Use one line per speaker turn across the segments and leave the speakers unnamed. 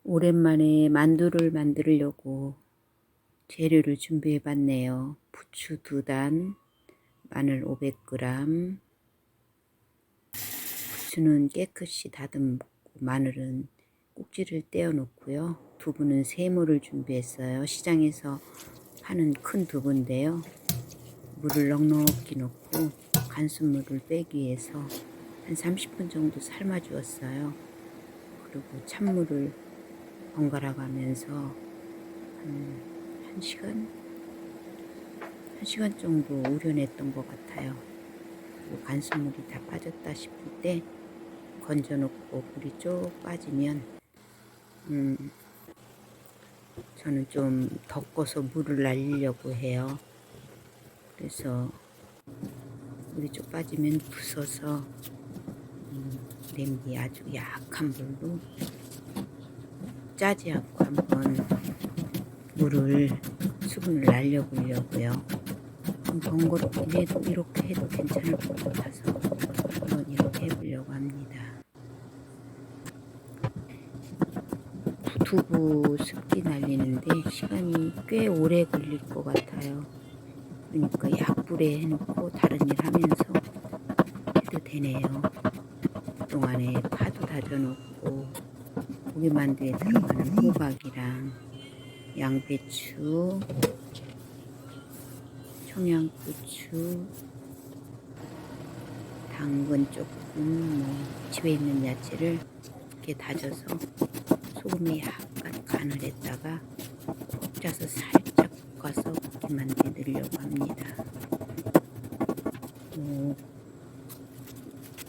오랜만에 만두를 만들려고 재료를 준비해 봤네요. 부추 2단, 마늘 500g, 부추는 깨끗이 다듬고 마늘은 꼭지를 떼어 놓고요. 두부는 세모를 준비했어요. 시장에서 파는 큰 두부인데요. 물을 넉넉히 넣고 간수물을 빼기 위해서 한 30분 정도 삶아 주었어요. 그리고 찬물을 번갈아 가면서 한 1시간 정도 우려냈던 것 같아요. 그리고 간수물이 다 빠졌다 싶을 때 건져 놓고 물이 쭉 빠지면 저는 좀 덮어서 물을 날리려고 해요. 그래서 물이 쭉 빠지면 부숴서 냄비 아주 약한 불로 짜지 않고 한번 물을 수분을 날려보려고요. 번거롭긴 해도 이렇게 해도 괜찮을 것 같아서 한번 이렇게 해보려고 합니다. 두부 습기 날리는데 시간이 꽤 오래 걸릴 것 같아요. 그러니까 약불에 해놓고 다른 일 하면서 해도 되네요. 그동안에 파도 다져놓고 고기만두에 들어가는 호박이랑 양배추, 청양고추, 당근 조금, 집에 있는 야채를 이렇게 다져서 소금에 약간 간을 했다가 푹 짜서 살짝 볶아서 고기만두에 넣으려고 합니다.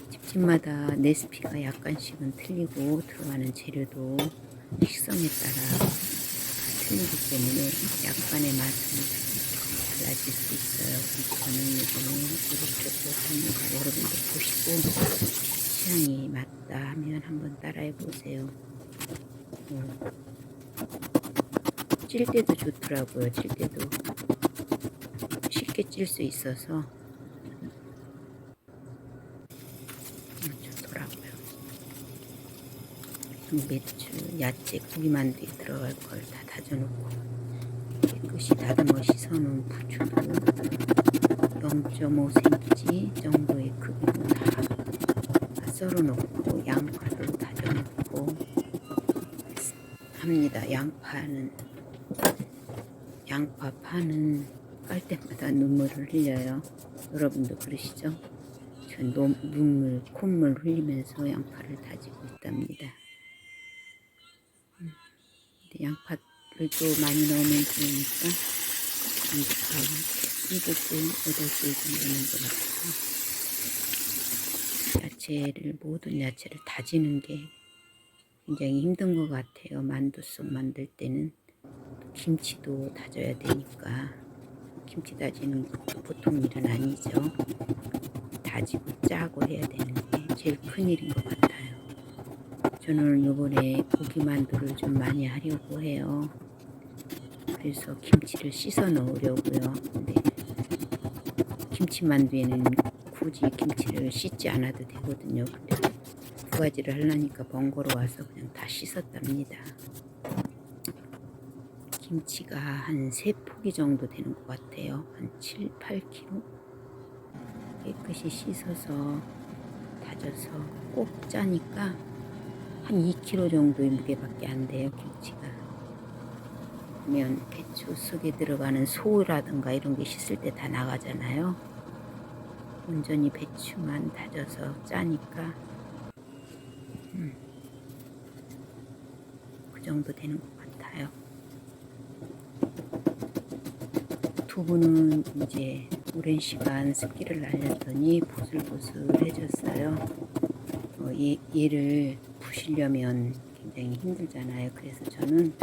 집집마다 레시피가 약간씩은 틀리고 들어가는 재료도 식성에 따라 틀리기 때문에 약간의 맛은 달라질 수 있어요. 저는 이거는 이렇게 합니다. 여러분도 보시고 취향이 맞다 하면 한번 따라해 보세요. 찔 때도 좋더라고요. 찔 때도 쉽게 찔 수 있어서 좋더라고요. 배추, 야채, 고기만두에 들어갈 걸 다 다져놓고 깨끗이 다듬어 씻어놓은 부추도 0.5cm 정도의 크기로 다 썰어놓고 양파도 다져놓고 합니다. 양파파는 깔 때마다 눈물을 흘려요. 여러분도 그러시죠? 전 콧물 흘리면서 양파를 다지고 있답니다. 양파를 또 많이 넣으면 좋으니까 양파 7개, 8개 정도 넣은 것 같아요. 모든 야채를 다지는 게 굉장히 힘든 것 같아요. 만두속 만들 때는 김치도 다져야 되니까 김치 다지는 것도 보통 일은 아니죠. 다지고 짜고 해야 되는 게 제일 큰 일인 것 같아요. 저는 이번에 고기만두를 좀 많이 하려고 해요. 그래서 김치를 씻어 넣으려고요. 근데 김치만두에는 굳이 김치를 씻지 않아도 되거든요. 근데 2가지를 하려니까 번거로워서 그냥 다 씻었답니다. 김치가 한 3포기 정도 되는 것 같아요. 한 7, 8kg 깨끗이 씻어서 다져서 꼭 짜니까 한 2kg 정도의 무게밖에 안 돼요. 김치가. 그러면 배추 속에 들어가는 소라든가 이런 게 씻을 때 다 나가잖아요. 온전히 배추만 다져서 짜니까 그 정도 되는 것 같아요. 두부는 이제 오랜 시간 습기를 날렸더니 보슬보슬해졌어요. 얘를 부시려면 굉장히 힘들잖아요. 그래서 저는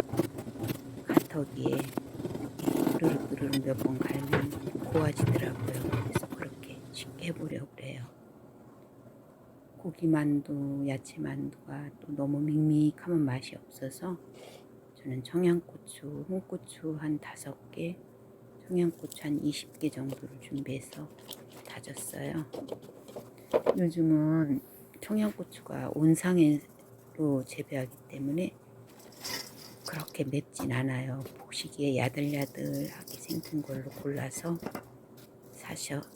가터기에 으르륵 몇 번 갈면 고와지더라고요. 그래서 그렇게 쉽게 해보려고 그래요. 고기만두, 야채만두가 또 너무 밍밍하면 맛이 없어서 저는 청양고추, 홍고추 한 5개, 청양고추 한 20개 정도를 준비해서 다졌어요. 요즘은 청양고추가 온상으로 재배하기 때문에 그렇게 맵진 않아요. 보시기에 야들야들하게 생긴 걸로 골라서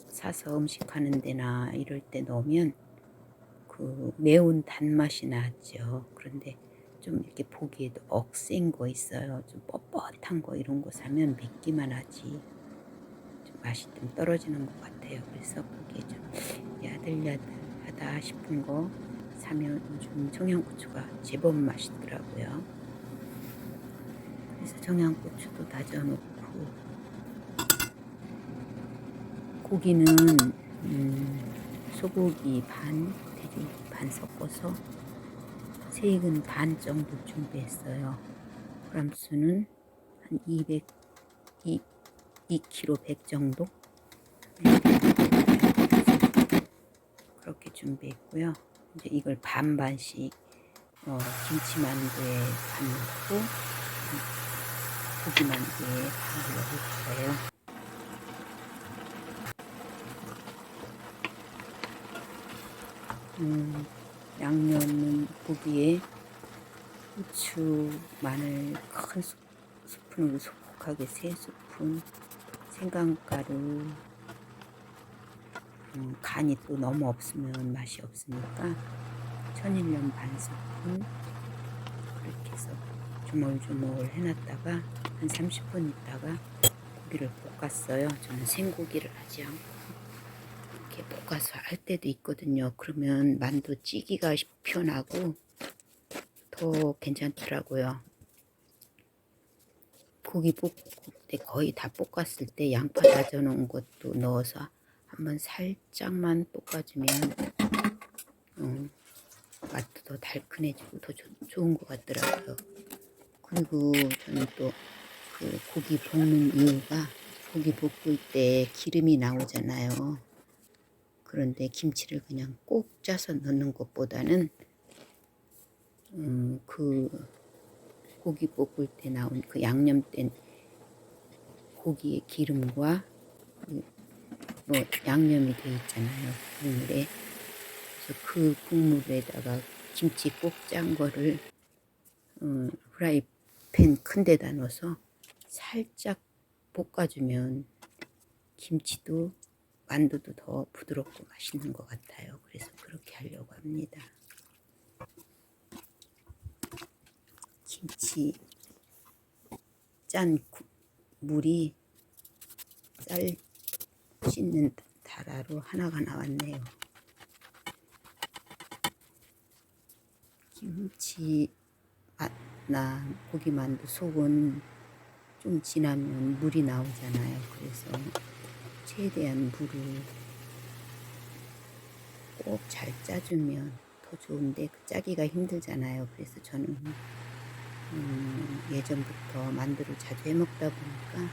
사서 음식하는 데나 이럴 때 넣으면 그 매운 단맛이 나죠. 그런데 좀 이렇게 보기에도 억센 거 있어요. 좀 뻣뻣한 거 이런 거 사면 맵기만 하지 좀 맛이 좀 떨어지는 것 같아요. 그래서 보기에 좀 야들야들하다 싶은 거 사면 요즘 청양고추가 제법 맛있더라고요. 그래서 청양고추도 다져놓고 고기는 소고기 반, 돼지 반 섞어서 세익은 반 정도 준비했어요. 그람수는 한 2kg 100 정도 그렇게 준비했고요. 이제 이걸 반반씩 김치만두에 반 넣고 고기만두에 반 넣을 거예요. 양념은 고기에 후추, 마늘 큰 스푼으로 소복하게 3스푼, 생강가루, 간이 또 너무 없으면 맛이 없으니까 천일염 반 스푼 그렇게 해서 조물조물 해놨다가 한 30분 있다가 고기를 볶았어요. 저는 생고기를 하지 않고 이렇게 볶아서 할 때도 있거든요. 그러면 만두 찌기가 편하고 더 괜찮더라고요. 고기 볶을 때 거의 다 볶았을 때 양파 다져 놓은 것도 넣어서 한번 살짝만 볶아주면 맛도 더 달큰해지고 더 좋은 것 같더라고요. 그리고 저는 또 그 고기 볶는 이유가 고기 볶을 때 기름이 나오잖아요. 그런데 김치를 그냥 꼭 짜서 넣는 것보다는 그 고기 볶을 때 나온 그 양념된 고기의 기름과 뭐 양념이 되어 있잖아요. 국물에. 그래서 그 국물에다가 김치 꼭 짠 거를 프라이팬 큰 데다 넣어서 살짝 볶아주면 김치도 만두도 더 부드럽고 맛있는 것 같아요. 그래서 그렇게 하려고 합니다. 김치 짠 물이 쌀 씻는 다라로 하나가 나왔네요. 김치 맛나 고기만두 속은 좀 지나면 물이 나오잖아요. 그래서 최대한 물을 꼭 잘 짜주면 더 좋은데 그 짜기가 힘들잖아요. 그래서 저는 예전부터 만두를 자주 해먹다 보니까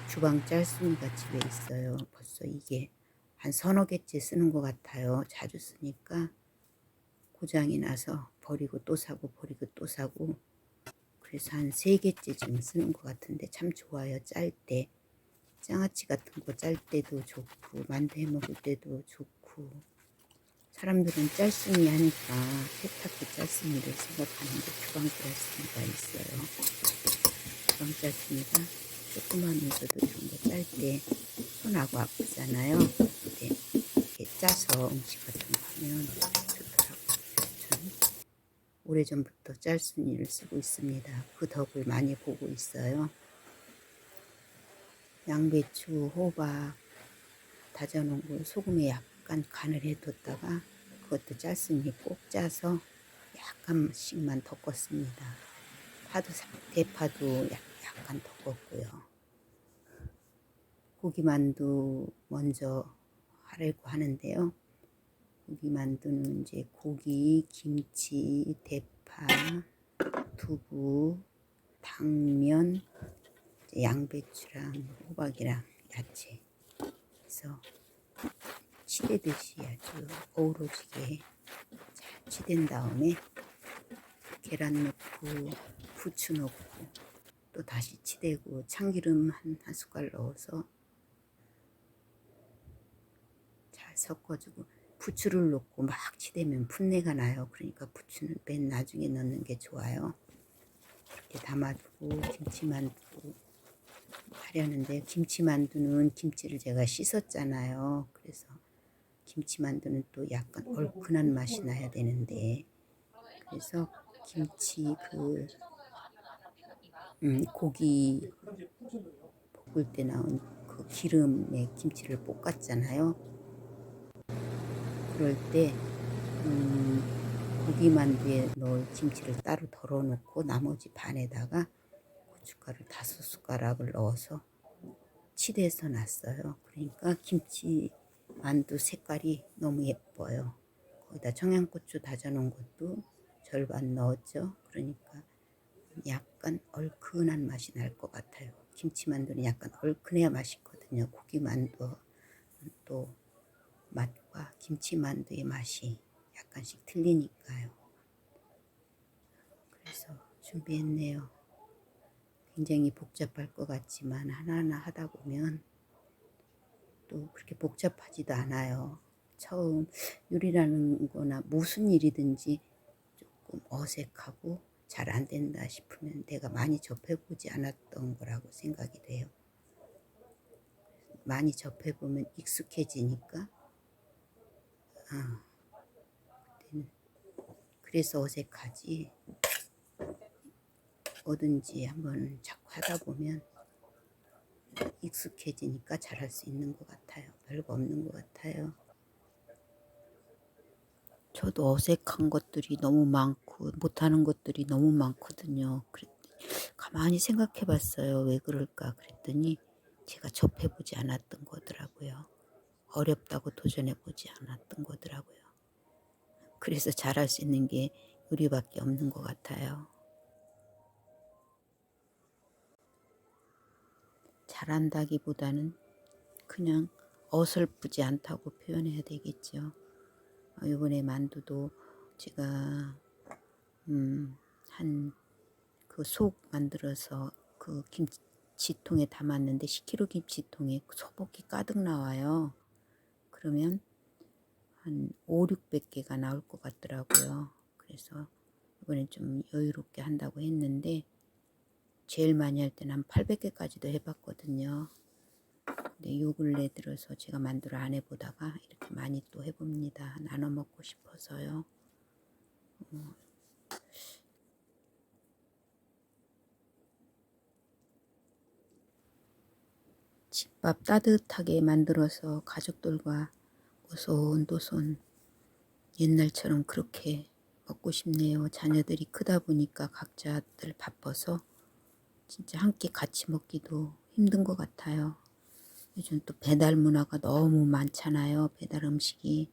주방 짤순이가 집에 있어요. 벌써 이게 한 서너 개째 쓰는 것 같아요. 자주 쓰니까 고장이 나서 버리고 또 사고 버리고 또 사고 그래서 한 3개째쯤 쓰는 것 같은데 참 좋아요. 짤 때 장아찌 같은 거 짤 때도 좋고 만두 해 먹을 때도 좋고 사람들은 짤순이 하니까 세탁기 짤순이를 생각하는데 주방 짤순이가 있어요. 주방 짤순이가 조그마하면서도 이런 거 짤 때 손하고 아프잖아요. 근데 이렇게 짜서 음식 같은 거 하면 좋더라고요. 저는 오래전부터 짤순이를 쓰고 있습니다. 그 덕을 많이 보고 있어요. 양배추, 호박 다져놓은 걸 소금에 약간 간을 해뒀다가 그것도 짤순이 꼭 짜서 약간씩만 덮었습니다. 대파도 약간 덮었고요. 고기만두 먼저 하려고 하는데요. 고기만두는 이제 고기, 김치, 대파, 두부, 당면, 양배추랑 호박이랑 야채 해서 치대듯이 아주 어우러지게 잘 치댄 다음에 계란 넣고 부추 넣고 또 다시 치대고 참기름 한 숟갈 넣어서 잘 섞어주고 부추를 넣고 막 치대면 풋내가 나요. 그러니까 부추는 맨 나중에 넣는 게 좋아요. 밑에 담아두고 김치만두 하려는데, 김치만두는 김치를 제가 씻었잖아요. 그래서 김치만두는 또 약간 얼큰한 맛이 나야 되는데, 그래서 김치 고기 볶을 때 나온 그 기름에 김치를 볶았잖아요. 그럴 때 고기만두에 넣을 김치를 따로 덜어놓고 나머지 반에다가 고춧가루 5숟가락을 넣어서 치대서 놨어요. 그러니까 김치 만두 색깔이 너무 예뻐요. 거기다 청양고추 다져놓은 것도 절반 넣었죠. 그러니까 약간 얼큰한 맛이 날 것 같아요. 김치만두는 약간 얼큰해야 맛있거든요. 고기만두 또 맛과 김치만두의 맛이 약간씩 틀리니까요. 그래서 준비했네요. 굉장히 복잡할 것 같지만 하나하나 하다 보면 또 그렇게 복잡하지도 않아요. 처음 요리라는 거나 무슨 일이든지 조금 어색하고 잘 안 된다 싶으면 내가 많이 접해보지 않았던 거라고 생각이 돼요. 많이 접해보면 익숙해지니까 그래서 어색하지, 뭐든지 한번 자꾸 하다 보면 익숙해지니까 잘할 수 있는 것 같아요. 별거 없는 것 같아요. 저도 어색한 것들이 너무 많고 못하는 것들이 너무 많거든요. 가만히 생각해 봤어요. 왜 그럴까 그랬더니 제가 접해보지 않았던 거더라고요. 어렵다고 도전해보지 않았던 거더라고요. 그래서 잘할 수 있는 게 요리밖에 없는 것 같아요. 잘한다기보다는 그냥 어설프지 않다고 표현해야 되겠죠. 이번에 만두도 제가 한 그 속 만들어서 그 김치통에 담았는데 10kg 김치통에 소복이 가득 나와요. 그러면 한 5, 600개가 나올 것 같더라고요. 그래서 이번엔 좀 여유롭게 한다고 했는데 제일 많이 할 때는 한 800개까지도 해봤거든요. 근데 요 근래 들어서 제가 만두를 안 해보다가 이렇게 많이 또 해봅니다. 나눠 먹고 싶어서요. 집밥 따뜻하게 만들어서 가족들과 오손도손 옛날처럼 그렇게 먹고 싶네요. 자녀들이 크다 보니까 각자들 바빠서 진짜 함께 같이 먹기도 힘든 것 같아요. 요즘 또 배달 문화가 너무 많잖아요. 배달 음식이.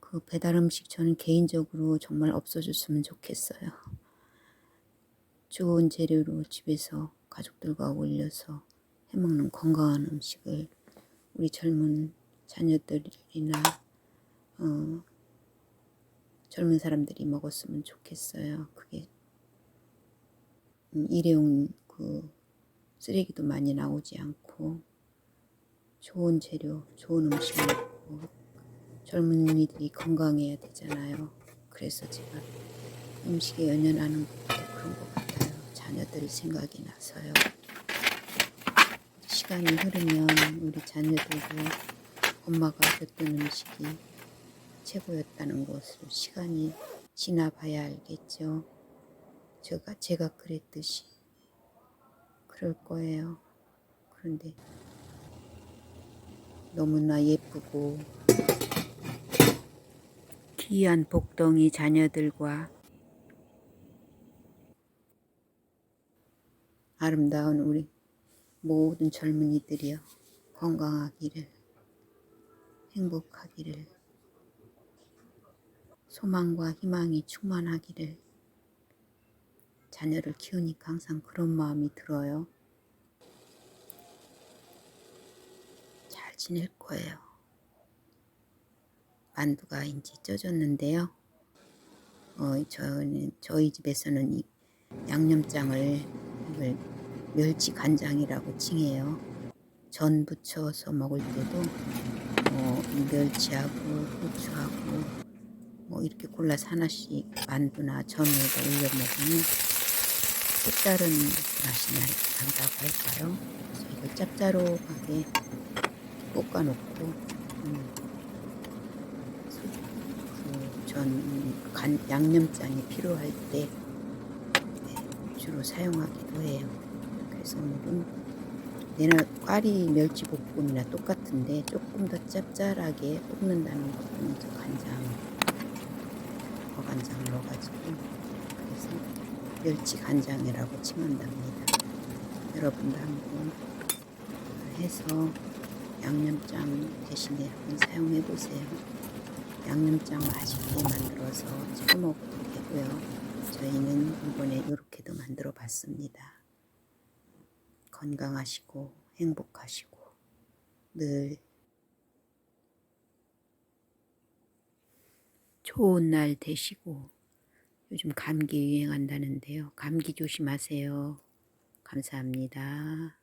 그 배달 음식 저는 개인적으로 정말 없어졌으면 좋겠어요. 좋은 재료로 집에서 가족들과 어울려서 해먹는 건강한 음식을 우리 젊은 자녀들이나 젊은 사람들이 먹었으면 좋겠어요. 그게 일회용 그 쓰레기도 많이 나오지 않고 좋은 재료, 좋은 음식 먹고 젊은이들이 건강해야 되잖아요. 그래서 제가 음식에 연연하는 것도 그런 것 같아요. 자녀들 생각이 나서요. 시간이 흐르면 우리 자녀들도 엄마가 줬던 음식이 최고였다는 것을 시간이 지나봐야 알겠죠. 제가 그랬듯이 그럴 거예요. 그런데 너무나 예쁘고 귀한 복덩이 자녀들과 아름다운 우리 모든 젊은이들이여 건강하기를, 행복하기를, 소망과 희망이 충만하기를. 자녀를 키우니까 항상 그런 마음이 들어요. 잘 지낼 거예요. 만두가 이제 쪄졌는데요. 저희 집에서는 이 양념장을 이걸 멸치 간장이라고 칭해요. 전 부쳐서 먹을 때도 멸치하고 고추하고 이렇게 골라서 하나씩 만두나 전 위에다 올려 먹으면 색다른 맛이 난다고 할까요? 그래서 이걸 짭짤하게 볶아놓고 양념장이 필요할 때 주로 사용하기도 해요. 그래서 오늘은 꽈리 멸치볶음이나 똑같은데 조금 더 짭짤하게 볶는다는 것도 먼저 어간장을 넣어가지고, 그래서 멸치 간장이라고 칭한답니다. 여러분도 한번 해서 양념장 대신에 한번 사용해 보세요. 양념장 맛있게 만들어서 찍어 먹어도 되고요. 저희는 이번에 이렇게도 만들어 봤습니다. 건강하시고 행복하시고 늘 좋은 날 되시고, 요즘 감기 유행한다는데요. 감기 조심하세요. 감사합니다.